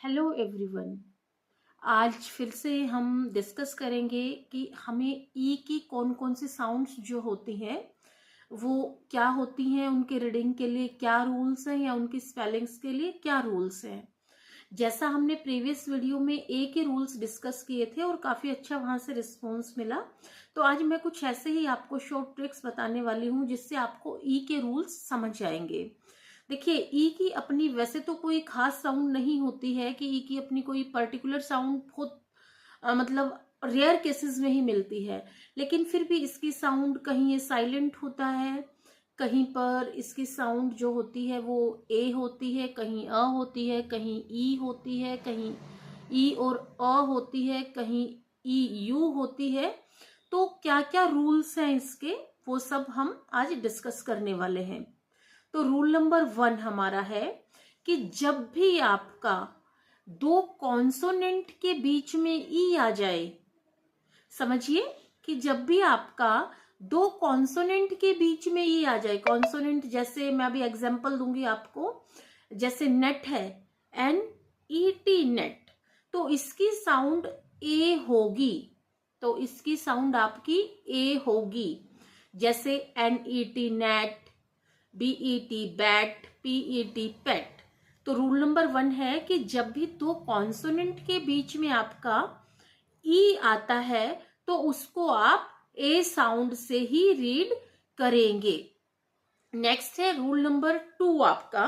Hello everyone. आज फिर से हम डिस्कस करेंगे कि हमें ई की कौन कौन सी साउंड्स जो होती हैं वो क्या होती हैं, उनके रीडिंग के लिए क्या रूल्स हैं या उनकी स्पेलिंग्स के लिए क्या रूल्स हैं। जैसा हमने प्रीवियस वीडियो में ए के रूल्स डिस्कस किए थे और काफी अच्छा वहां से रिस्पॉन्स मिला, तो आज मैं कुछ ऐसे ही आपको शॉर्ट ट्रिक्स बताने वाली हूँ जिससे आपको ई के रूल्स समझ आएंगे। देखिए, ई की अपनी वैसे तो कोई खास साउंड नहीं होती है कि ई की अपनी कोई पर्टिकुलर साउंड बहुत मतलब रेयर केसेस में ही मिलती है, लेकिन फिर भी इसकी साउंड कहीं ये साइलेंट होता है, कहीं पर इसकी साउंड जो होती है वो ए होती है, कहीं अ होती है, कहीं ई होती है, कहीं ई और अ होती है, कहीं ई यू होती है। तो क्या क्या रूल्स हैं इसके, वो सब हम आज डिस्कस करने वाले हैं। तो रूल नंबर 1 हमारा है कि जब भी आपका दो कॉन्सोनेंट के बीच में ई आ जाए, समझिए कि जब भी आपका दो कॉन्सोनेंट के बीच में ई आ जाए, कॉन्सोनेंट जैसे मैं अभी एग्जांपल दूंगी आपको, जैसे नेट है, एन ई टी नेट, तो इसकी साउंड ए होगी, तो इसकी साउंड आपकी ए होगी। जैसे N E T net, B E T bet, P E T pet. तो रूल नंबर 1 है कि जब भी दो कॉन्सोनेंट के बीच में आपका ई आता है तो उसको आप ए साउंड से ही रीड करेंगे। नेक्स्ट है रूल नंबर 2 आपका।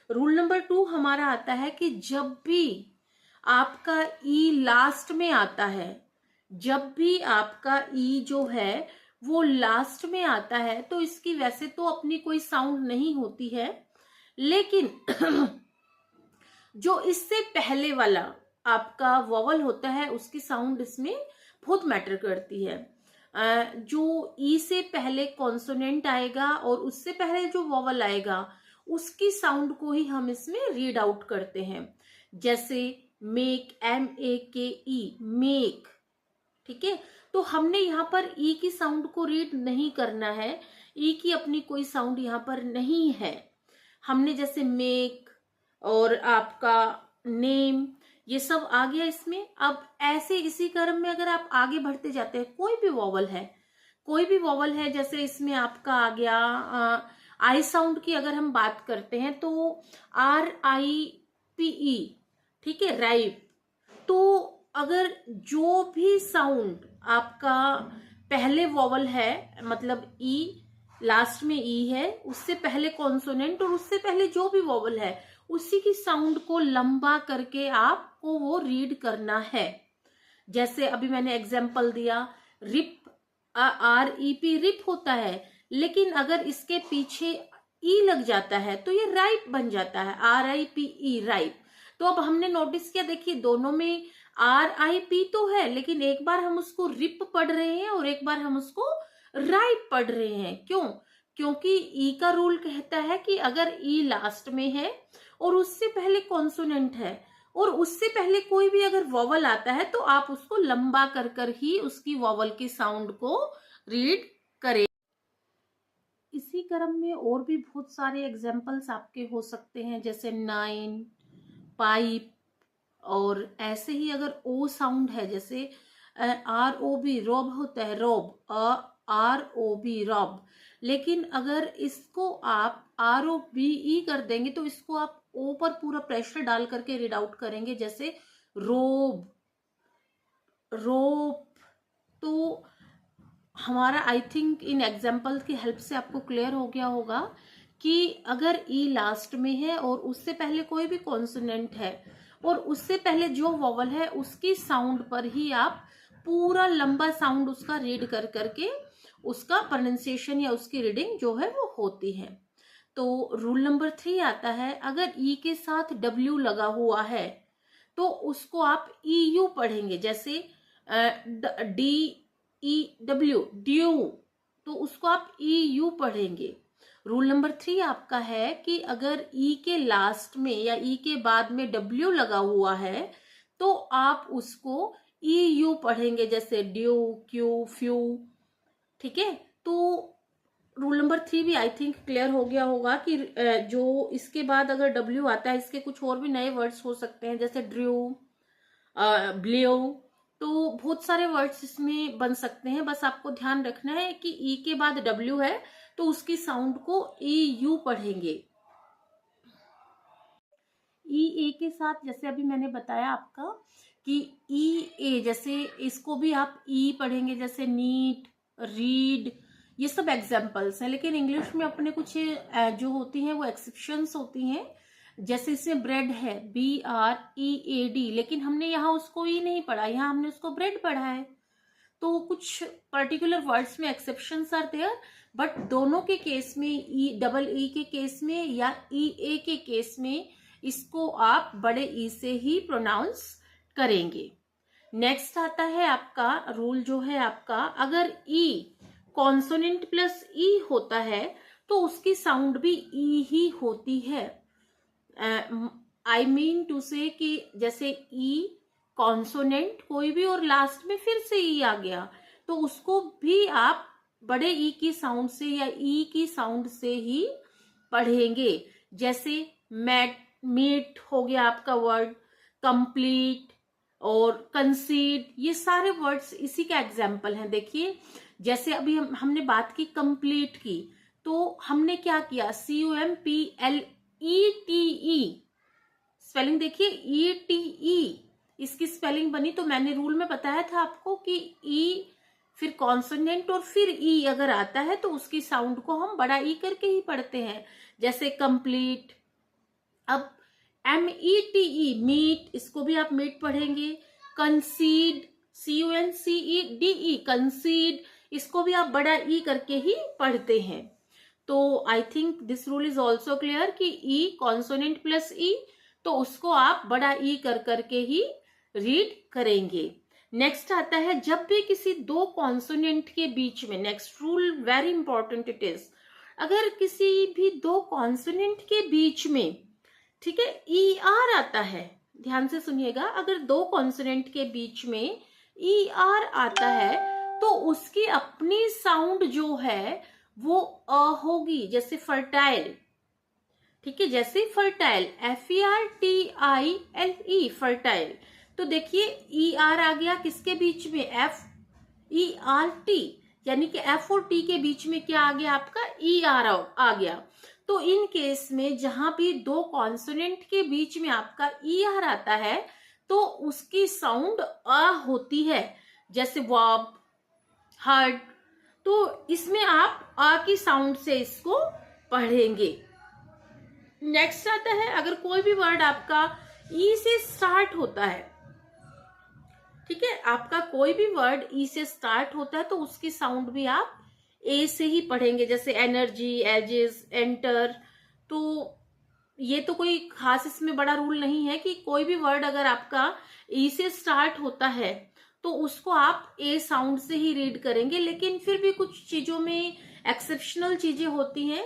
रूल नंबर 2 हमारा आता है कि जब भी आपका ई लास्ट में आता है, जब भी आपका ई जो है वो लास्ट में आता है, तो इसकी वैसे तो अपनी कोई साउंड नहीं होती है, लेकिन जो इससे पहले वाला आपका वॉवल होता है उसकी साउंड इसमें बहुत मैटर करती है। जो ई से पहले कॉन्सोनेंट आएगा और उससे पहले जो वॉवल आएगा उसकी साउंड को ही हम इसमें रीड आउट करते हैं। जैसे मेक, एम ए के ई, मेक, ठीक है। तो हमने यहाँ पर ई की साउंड को रीड नहीं करना है, ई की अपनी कोई साउंड यहाँ पर नहीं है। हमने जैसे मेक और आपका नेम, ये सब आ गया इसमें। अब ऐसे इसी क्रम में अगर आप आगे बढ़ते जाते हैं, कोई भी वॉवल है, कोई भी वॉवल है, जैसे इसमें आपका आ गया आई साउंड की अगर हम बात करते हैं तो RIPE, ठीक है, राइप। तो अगर जो भी साउंड आपका पहले वॉवल है, मतलब ई लास्ट में ई है, उससे पहले कॉन्सोनेंट और उससे पहले जो भी वॉवल है उसी की साउंड को लंबा करके आपको वो रीड करना है। जैसे अभी मैंने एग्जांपल दिया, रिप, REP रिप होता है, लेकिन अगर इसके पीछे ई लग जाता है तो ये राइप बन जाता है, RIPE राइप। तो अब हमने नोटिस किया, देखिए दोनों में RIP तो है, लेकिन एक बार हम उसको रिप पढ़ रहे हैं और एक बार हम उसको राइप पढ़ रहे हैं। क्यों? क्योंकि ई का रूल कहता है कि अगर ई लास्ट में है और उससे पहले कॉन्सोनेंट है और उससे पहले कोई भी अगर वॉवल आता है तो आप उसको लंबा कर कर ही उसकी वॉवल की साउंड को रीड करें। इसी क्रम में और भी बहुत सारे एग्जाम्पल्स आपके हो सकते हैं, जैसे नाइन, पाइप, और ऐसे ही अगर ओ साउंड है, जैसे ROB रॉब होता है, रॉब, ROB रॉब, लेकिन अगर इसको आप ROBE कर देंगे तो इसको आप ओ पर पूरा प्रेशर डाल करके रीड आउट करेंगे, जैसे रोब, रोप। तो हमारा आई थिंक इन एग्जाम्पल की हेल्प से आपको क्लियर हो गया होगा कि अगर ई लास्ट में है और उससे पहले कोई भी कॉन्सोनेंट है और उससे पहले जो वॉवल है उसकी साउंड पर ही आप पूरा लंबा साउंड उसका रीड कर करके उसका प्रोनाउंसिएशन या उसकी रीडिंग जो है वो होती है। तो रूल नंबर 3 आता है, अगर ई के साथ W लगा हुआ है तो उसको आप EU पढ़ेंगे, जैसे DEW, ड्यू, तो उसको आप EU पढ़ेंगे। रूल नंबर 3 आपका है कि अगर ई के लास्ट में या ई के बाद में W लगा हुआ है तो आप उसको EU पढ़ेंगे, जैसे ड्यू, क्यू, फ्यू, ठीक है। तो रूल नंबर 3 भी आई थिंक क्लियर हो गया होगा कि जो इसके बाद अगर डब्ल्यू आता है, इसके कुछ और भी नए वर्ड्स हो सकते हैं, जैसे ड्रू, ब्लियो, तो बहुत सारे वर्ड्स इसमें बन सकते हैं। बस आपको ध्यान रखना है कि ई के बाद डब्ल्यू है तो उसकी साउंड को ई यू पढ़ेंगे। ई ए के साथ जैसे अभी मैंने बताया आपका कि ई ए, जैसे इसको भी आप ई पढ़ेंगे, जैसे नीट, रीड, ये सब एग्जाम्पल्स हैं। लेकिन इंग्लिश में अपने कुछ जो होती हैं वो एक्सेप्शंस होती हैं। जैसे इसमें ब्रेड है, BREAD, लेकिन हमने यहाँ उसको ई नहीं पढ़ा, यहाँ हमने उसको ब्रेड पढ़ा है। तो कुछ पर्टिकुलर वर्ड्स में एक्सेप्शंस आर देयर, बट दोनों के केस में, ई डबल ई के केस में या ई ए के केस में, इसको आप बड़े ई से ही प्रोनाउंस करेंगे। नेक्स्ट आता है आपका रूल जो है आपका, अगर ई कॉन्सोनेंट प्लस ई होता है तो उसकी साउंड भी ई ही होती है। आई मीन टू से कि जैसे ई कॉन्सोनेंट कोई भी और लास्ट में फिर से ई आ गया तो उसको भी आप बड़े ई की साउंड से या ई की साउंड से ही पढ़ेंगे। जैसे मैट, मीट हो गया आपका वर्ड, कंप्लीट और कंसीड, ये सारे वर्ड्स इसी का एग्जाम्पल हैं। देखिए जैसे अभी हमने बात की कंप्लीट की, तो हमने क्या किया, COMPLETE स्पेलिंग देखिए, ETE इसकी स्पेलिंग बनी। तो मैंने रूल में बताया था आपको कि ई फिर कॉन्सोनेंट और फिर ई अगर आता है तो उसकी साउंड को हम बड़ा ई करके ही पढ़ते हैं, जैसे कंप्लीट। अब METE मीट, इसको भी आप मीट पढ़ेंगे। कंसीड, CONCEDE कंसीड, इसको भी आप बड़ा ई करके ही पढ़ते हैं। तो I think this rule is also clear कि ई कॉन्सोनेंट प्लस ई, तो उसको आप बड़ा ई कर करके ही रीड करेंगे। नेक्स्ट आता है, जब भी किसी दो कॉन्सोनेंट के बीच में, next rule very important it is, अगर किसी भी दो कॉन्सोनेंट के बीच में, ठीक है, ER आता है, ध्यान से सुनिएगा, अगर दो कॉन्सोनेंट के बीच में ER आता है तो उसकी अपनी साउंड जो है वो अ होगी, जैसे फर्टाइल, ठीक है, जैसे फर्टाइल, FERTILE फर्टाइल। तो देखिए ER आ गया किसके बीच में, FERT, यानी कि F और T के बीच में क्या आ गया आपका, ER आ गया। तो इन केस में जहां भी दो कॉन्सोनेंट के बीच में आपका ER आता है तो उसकी साउंड अ होती है, जैसे वर्ब, हर्ट। तो इसमें आप अ की साउंड से इसको पढ़ेंगे। नेक्स्ट आता है, अगर कोई भी वर्ड आपका ई से स्टार्ट होता है, ठीक है, आपका कोई भी वर्ड ई से स्टार्ट होता है तो उसकी साउंड भी आप ए से ही पढ़ेंगे, जैसे एनर्जी, एजेस, एंटर। तो ये तो कोई खास इसमें बड़ा रूल नहीं है कि कोई भी वर्ड अगर आपका ई से स्टार्ट होता है तो उसको आप ए साउंड से ही रीड करेंगे। लेकिन फिर भी कुछ चीजों में एक्सेप्शनल चीजें होती हैं,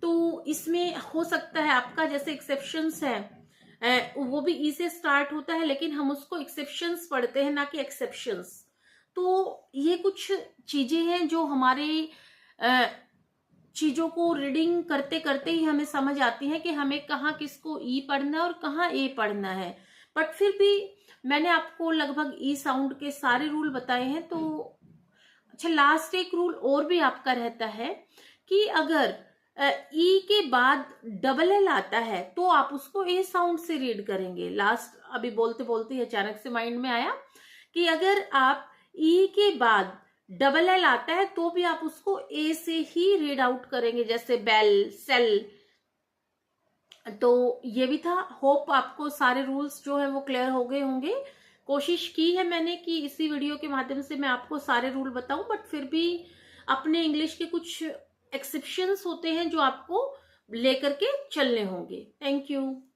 तो इसमें हो सकता है आपका, जैसे एक्सेप्शंस है वो भी ई से स्टार्ट होता है लेकिन हम उसको एक्सेप्शंस पढ़ते हैं, ना कि एक्सेप्शंस। तो ये कुछ चीजें हैं जो हमारे चीजों को रीडिंग करते करते ही हमें समझ आती है कि हमें कहाँ किसको ई पढ़ना है और कहाँ ए पढ़ना है। बट फिर भी मैंने आपको लगभग ई साउंड के सारे रूल बताए हैं। तो अच्छा, लास्ट एक रूल और भी आपका रहता है कि अगर ई के बाद डबल एल आता है तो आप उसको ए साउंड से रीड करेंगे। लास्ट अभी बोलते बोलते ही अचानक से माइंड में आया कि अगर आप ई के बाद डबल एल आता है तो भी आप उसको ए से ही रीड आउट करेंगे, जैसे बेल, सेल। तो ये भी था। होप आपको सारे रूल्स जो है वो क्लियर हो गए होंगे। कोशिश की है मैंने कि इसी वीडियो के माध्यम से मैं आपको सारे रूल बताऊं, बट फिर भी अपने इंग्लिश के कुछ एक्सेप्शंस होते हैं जो आपको लेकर के चलने होंगे। Thank you.